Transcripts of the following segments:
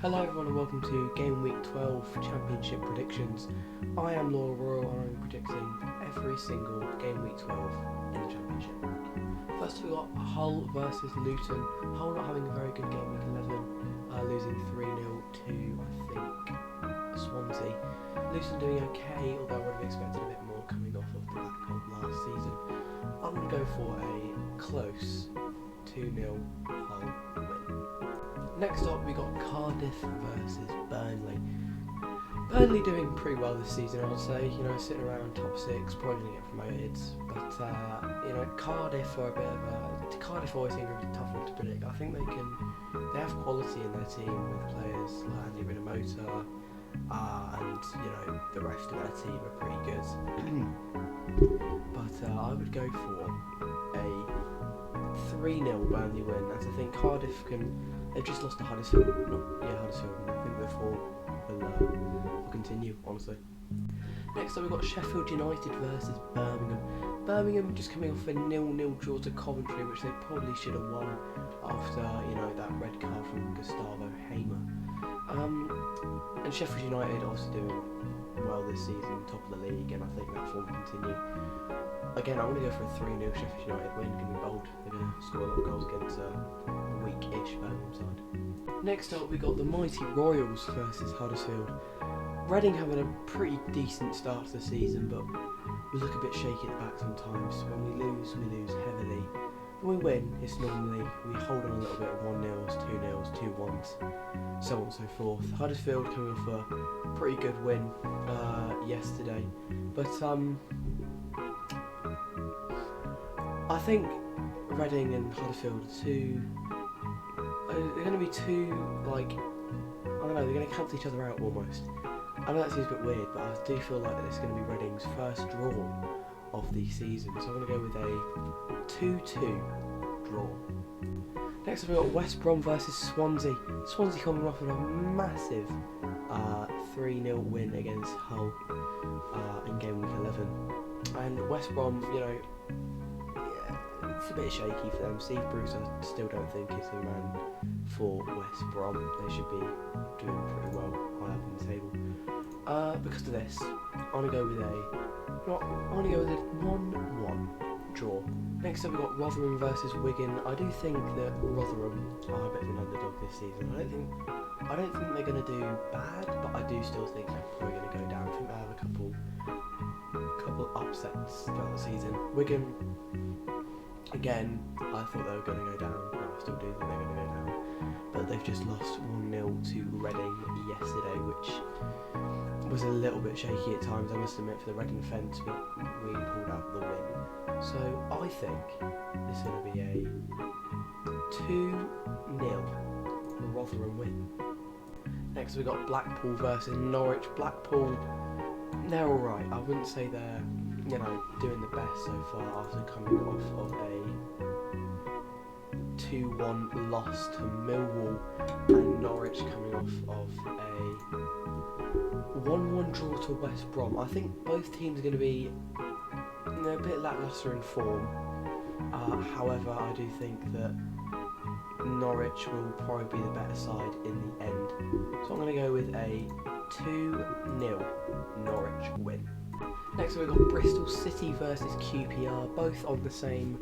Hello everyone and welcome to Game Week 12 Championship predictions. I am Laura Royal and I'm predicting every single Game Week 12 in the Championship. First we got Hull versus Luton. Hull not having a very good Game Week 11, losing 3-0 to, I think, Swansea. Luton doing okay, although I would have expected a bit more coming off of the back of last season. I'm going to go for a close 2-0 Hull win. Next up we got Cardiff versus Burnley. Burnley doing pretty well this season, I would say. Sitting around top 6, probably going to get promoted. But Cardiff are a bit of a... Cardiff always seem a bit tough one to predict. I think they have quality in their team with players like Andy Rinamota, and the rest of their team are pretty good. But I would go for a 3-0 Burnley win, as I think Cardiff can... They've just lost to Huddersfield. Huddersfield. And I think the form will continue, honestly. Next up we've got Sheffield United versus Birmingham. Birmingham just coming off a 0-0 draw to Coventry, which they probably should have won after, that red card from Gustavo Hamer. And Sheffield United also doing well this season, top of the league, and I think that form will continue. Again, I'm going to go for a 3-0 Sheffield United win. Going to be bold. They're going to score a lot of goals against a weak-ish Birmingham side. Next up, we got the mighty Royals versus Huddersfield. Reading having a pretty decent start to the season, but we look a bit shaky at the back sometimes. When we lose heavily. When we win, it's normally we hold on a little bit, 1-0s, 2-0s, 2-1s, so on and so forth. Huddersfield coming off a pretty good win yesterday, but I think Reading and Huddersfield they're going to be two, they're going to cancel each other out almost. I know that seems a bit weird, but I do feel like that it's going to be Reading's first draw of the season, so I'm going to go with a 2-2 draw. Next up we've got West Brom versus Swansea. Swansea coming off of a massive 3-0 win against Hull in Game Week 11. And West Brom, it's a bit shaky for them. Steve Bruce, I still don't think is the man for West Brom. They should be doing pretty well high up in the table. Because of this, I'm going to go with a 1-1 draw. Next up we've got Rotherham versus Wigan. I do think that Rotherham are a bit of an underdog this season. I don't think they're going to do bad, but I do still think they're probably going to go down. I think they have a couple upsets throughout the season. Wigan, again, I thought they were going to go down. I still do think they're going to go down. But they've just lost 1-0 to Reading yesterday, which was a little bit shaky at times, I must admit, for the Reading defence, but we pulled out the win. So I think this is going to be a 2-0 Rotherham win. Next we got Blackpool versus Norwich. Blackpool, they're alright. I wouldn't say they're doing the best so far after coming off of a 2-1 loss to Millwall, and Norwich coming off of a 1-1 draw to West Brom. I think both teams are going to be a bit lacklustre in form. However, I do think that Norwich will probably be the better side in the end. So I'm going to go with a 2-0 Norwich win. Next we've got Bristol City versus QPR, both on the same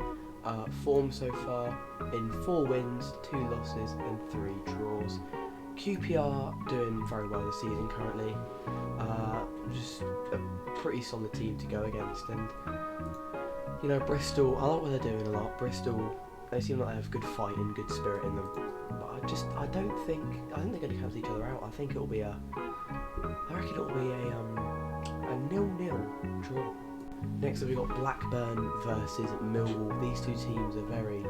form so far, in 4 wins, 2 losses and 3 draws. QPR doing very well this season currently, just a pretty solid team to go against, and Bristol, I like what they're doing a lot. Bristol, they seem like they have good fight and good spirit in them, but I think they're going to cancel each other out. I reckon it'll be a 0-0 draw. Next up we've got Blackburn versus Millwall. These two teams are very,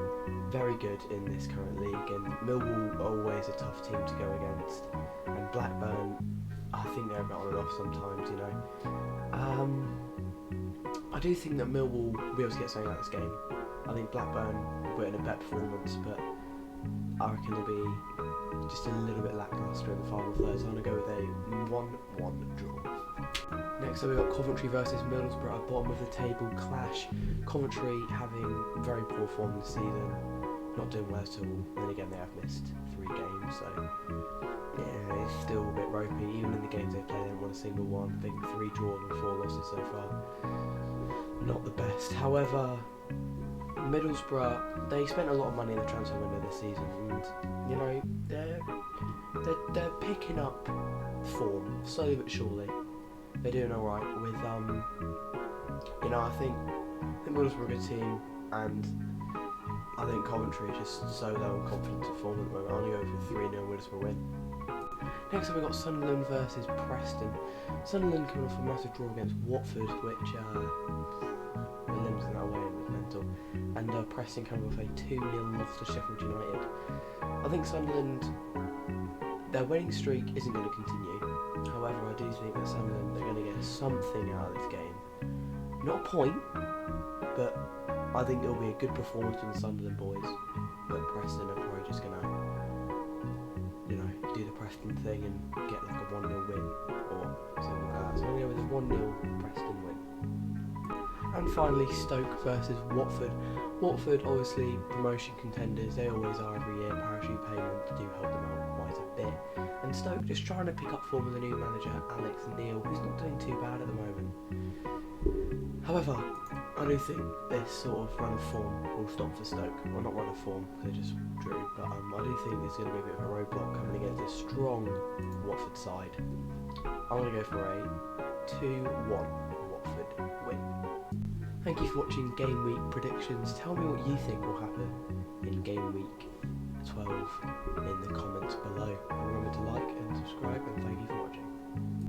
very good in this current league, and Millwall are always a tough team to go against, and Blackburn, I think they're a bit on and off sometimes, I do think that Millwall will be able to get something out of this game. I think Blackburn will put in a better performance, but I reckon they'll be just a little bit lacklustre in the final third, so I'm going to go with a 1-1 draw. Next up we've got Coventry versus Middlesbrough, a bottom of the table clash. Coventry having very poor form this season, not doing well at all. Then again, they have missed 3 games, so yeah, ropey. Even in the games they played, they haven't won a single one. I think 3 draws and 4 losses so far. Not the best. However, Middlesbrough, they spent a lot of money in the transfer window this season, and you know they're picking up form slowly but surely. They're doing all right with you know I think Middlesbrough are a good team, and I think Coventry is just so low on confidence of form at the moment. I'm going to go for 3-0 Middlesbrough win. Next up we've got Sunderland versus Preston. Sunderland coming off a massive draw against Watford, which the limbs in that way was mental. And Preston coming off a 2-0 loss to Sheffield United. I think Sunderland, their winning streak isn't going to continue. However, I do think that Sunderland, they're going to get something out of this game. Not a point, but I think it'll be a good performance from the Sunderland boys. But Preston are probably just going to, you know, do the Preston thing and get like a 1-0 win or something like that. So I'm going to go with a 1-0 Preston win. And finally, Stoke versus Watford. Watford, obviously promotion contenders, they always are every year. Parachute payments do help them out quite a bit. And Stoke just trying to pick up form with a new manager, Alex Neil, who's not doing too bad at the moment. However, I do think this sort of run of form will stop for Stoke. Well, not run of form, they just drew, but I do think there's going to be a bit of a roadblock coming against a strong Watford side. I'm going to go for a 2-1 Watford win. Thank you for watching Game Week predictions. Tell me what you think will happen in Game Week 12 in the comments below. Remember to like and subscribe, and thank you for watching.